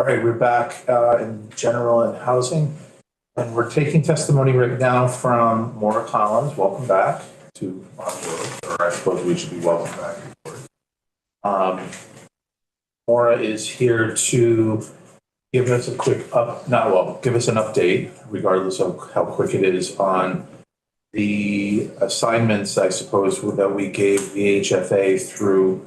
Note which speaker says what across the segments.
Speaker 1: All right, we're back in general and housing, and we're taking testimony right now from Maura Collins. Welcome back to our board, or I suppose we should be welcome back to the board. Maura is here to give us a quick give us an update, regardless of how quick it is, on the assignments, I suppose, that we gave the HFA through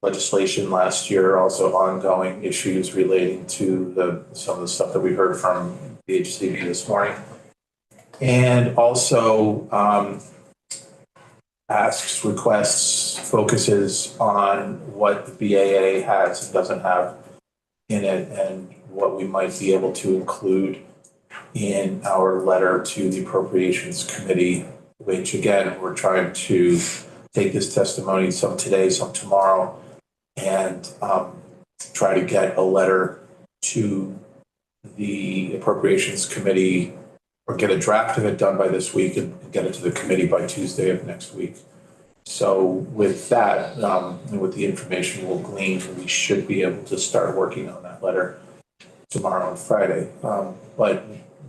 Speaker 1: legislation last year, also ongoing issues relating to some of the stuff that we heard from the HCB this morning. And also asks, requests, focuses on what the BAA has and doesn't have in it, and what we might be able to include in our letter to the Appropriations Committee, which again, we're trying to take this testimony, some today, some tomorrow, and try to get a letter to the Appropriations Committee, or get a draft of it done by this week and get it to the committee by Tuesday of next week. So with that, and with the information we'll glean, we should be able to start working on that letter tomorrow and Friday. But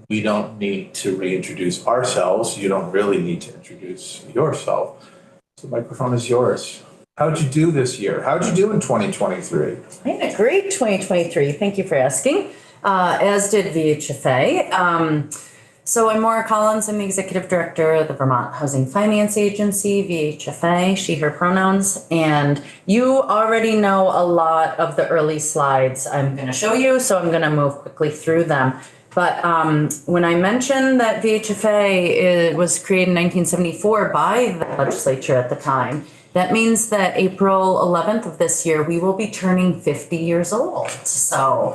Speaker 1: we don't need to reintroduce ourselves. You don't really need to introduce yourself. So the microphone is yours. How'd you do this year? How'd you do in 2023?
Speaker 2: I had a great 2023. Thank you for asking. As did VHFA. So I'm Maura Collins. I'm the Executive Director of the Vermont Housing Finance Agency, VHFA, she, her pronouns. And you already know a lot of the early slides I'm going to show you, so I'm going to move quickly through them. But when I mentioned that VHFA was created in 1974 by the legislature at the time, that means that April 11th of this year, we will be turning 50 years old. So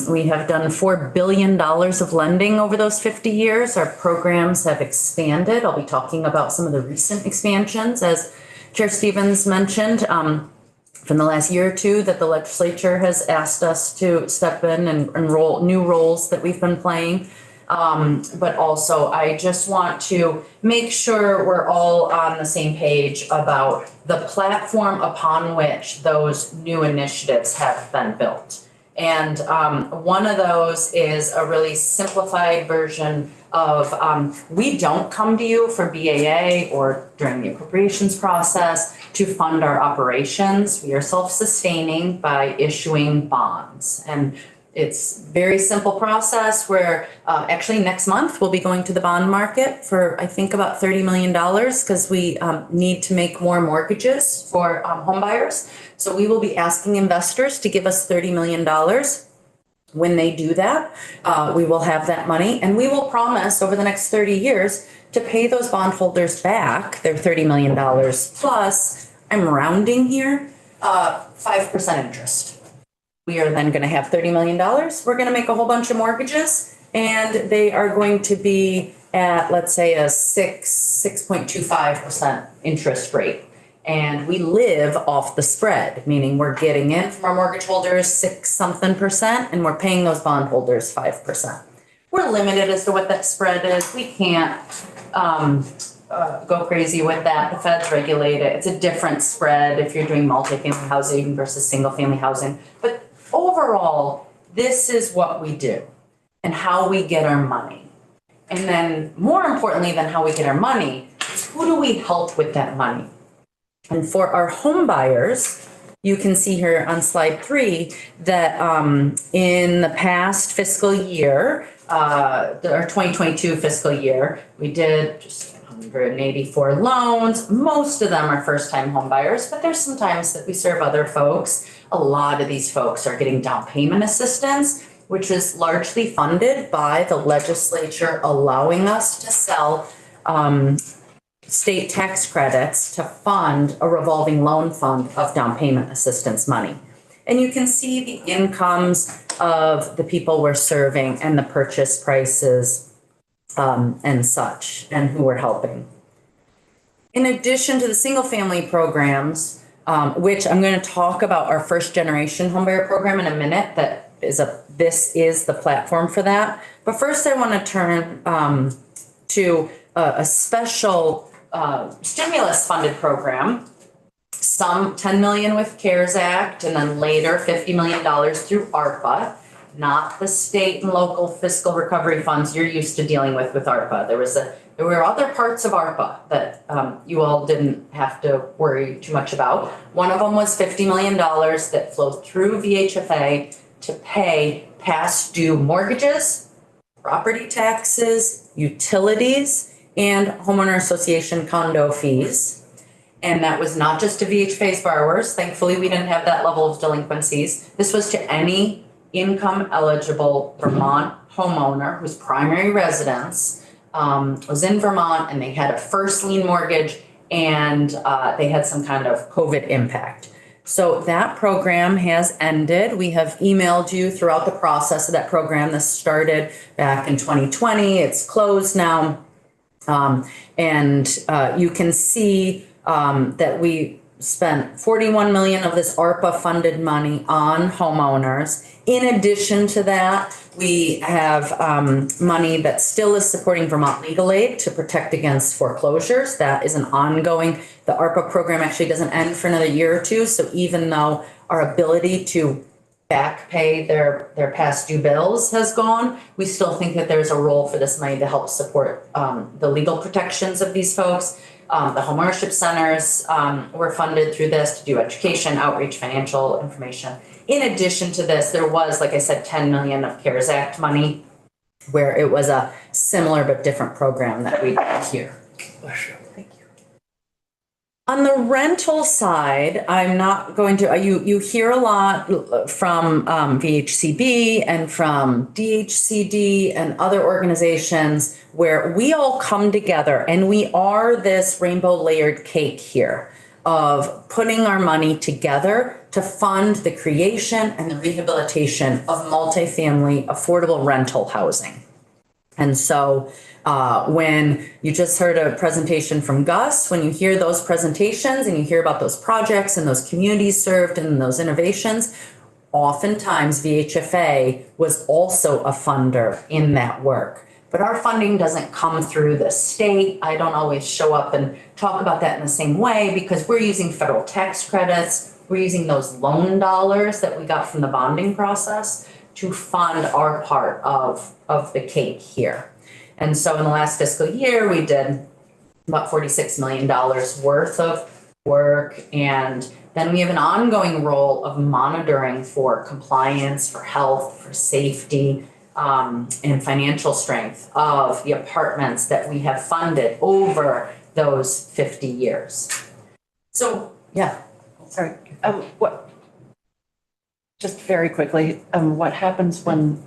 Speaker 2: we have done $4 billion of lending over those 50 years. Our programs have expanded. I'll be talking about some of the recent expansions, as Chair Stevens mentioned, from the last year or two, that the legislature has asked us to step in and enroll new roles that we've been playing. But also, I just want to make sure we're all on the same page about the platform upon which those new initiatives have been built. And one of those is a really simplified version of, we don't come to you for BAA or during the appropriations process to fund our operations. We are self-sustaining by issuing bonds. And it's a very simple process where actually next month we'll be going to the bond market for, I think, about $30 million, because we need to make more mortgages for home buyers. So we will be asking investors to give us $30 million. When they do that, we will have that money, and we will promise over the next 30 years to pay those bondholders back their $30 million plus, I'm rounding here, 5% interest. We are then going to have $30 million. We're going to make a whole bunch of mortgages, and they are going to be at, let's say, a 6.25% interest rate. And we live off the spread, meaning we're getting in from our mortgage holders 6-something%, and we're paying those bondholders 5%. We're limited as to what that spread is. We can't go crazy with that. The feds regulate it. It's a different spread if you're doing multifamily housing versus single family housing. But overall, this is what we do and how we get our money. And then more importantly than how we get our money is who do we help with that money? And for our home buyers, you can see here on slide 3 that in the past fiscal year, our 2022 fiscal year, we did just 184 loans. Most of them are first-time home buyers, but there's some times that we serve other folks. A lot of these folks are getting down payment assistance, which is largely funded by the legislature allowing us to sell state tax credits to fund a revolving loan fund of down payment assistance money. And you can see the incomes of the people we're serving and the purchase prices and such, and who we're helping. In addition to the single family programs, which I'm going to talk about our first generation homebuyer program in a minute, this is the platform for that. But first I want to turn to a special stimulus funded program some 10 million with CARES Act, and then later $50 million through ARPA, not the state and local fiscal recovery funds you're used to dealing with ARPA. There were other parts of ARPA that you all didn't have to worry too much about. One of them was $50 million that flowed through VHFA to pay past due mortgages, property taxes, utilities, and homeowner association condo fees. And that was not just to VHFA's borrowers. Thankfully, we didn't have that level of delinquencies. This was to any income eligible Vermont homeowner whose primary residence was in Vermont, and they had a first lien mortgage, and they had some kind of COVID impact. So that program has ended. We have emailed you throughout the process of that program. This started back in 2020. It's closed now. And you can see that we spent 41 million of this ARPA funded money on homeowners. In addition to that, we have money that still is supporting Vermont Legal Aid to protect against foreclosures. That is an ongoing, the ARPA program actually doesn't end for another year or two. So even though our ability to back pay their past due bills has gone, we still think that there's a role for this money to help support the legal protections of these folks. The homeownership centers were funded through this to do education, outreach, financial information. In addition to this, there was, like I said, 10 million of CARES Act money, where it was a similar but different program that we did here. Thank you. On the rental side, I'm not going to, you hear a lot from VHCB and from DHCD and other organizations where we all come together, and we are this rainbow layered cake here of putting our money together to fund the creation and the rehabilitation of multifamily affordable rental housing. And so when you just heard a presentation from Gus, when you hear those presentations and you hear about those projects and those communities served and those innovations, oftentimes VHFA was also a funder in that work. But our funding doesn't come through the state. I don't always show up and talk about that in the same way because we're using federal tax credits. We're using those loan dollars that we got from the bonding process to fund our part of the cake here. And so in the last fiscal year, we did about $46 million worth of work. And then we have an ongoing role of monitoring for compliance, for health, for safety, and financial strength of the apartments that we have funded over those 50 years. So, yeah.
Speaker 3: Sorry, just very quickly, what happens when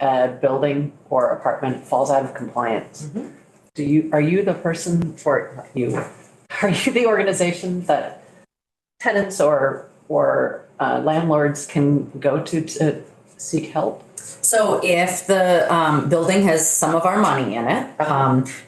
Speaker 3: a building or apartment falls out of compliance? Mm-hmm. Are you the person are you the organization that tenants or landlords can go to seek help?
Speaker 2: So if the building has some of our money in it,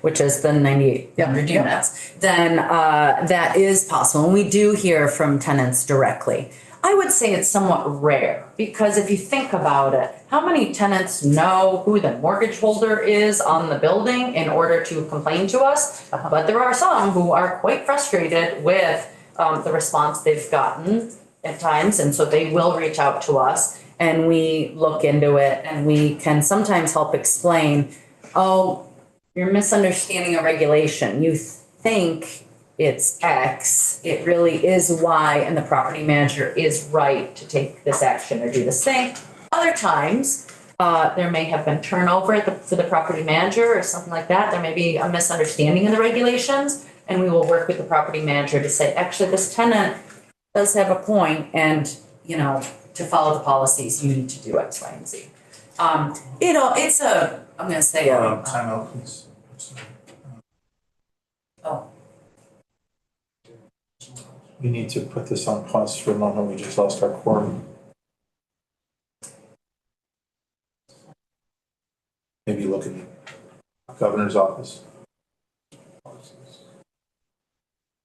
Speaker 2: which is the 9,800 units, then that is possible. And we do hear from tenants directly. I would say it's somewhat rare because if you think about it, how many tenants know who the mortgage holder is on the building in order to complain to us? But there are some who are quite frustrated with the response they've gotten at times. And so they will reach out to us. And we look into it, and we can sometimes help explain, oh, you're misunderstanding a regulation. You think it's X, it really is Y, and the property manager is right to take this action or do this thing. Other times, there may have been turnover for the property manager or something like that. There may be a misunderstanding of the regulations, and we will work with the property manager to say, actually, this tenant does have a point, and, you know, to follow the policies, you need to do X, Y, and Z. I'm going to say
Speaker 1: time out, please.
Speaker 2: Oh.
Speaker 1: We need to put this on pause for a moment. We just lost our quorum. Maybe look in the governor's office.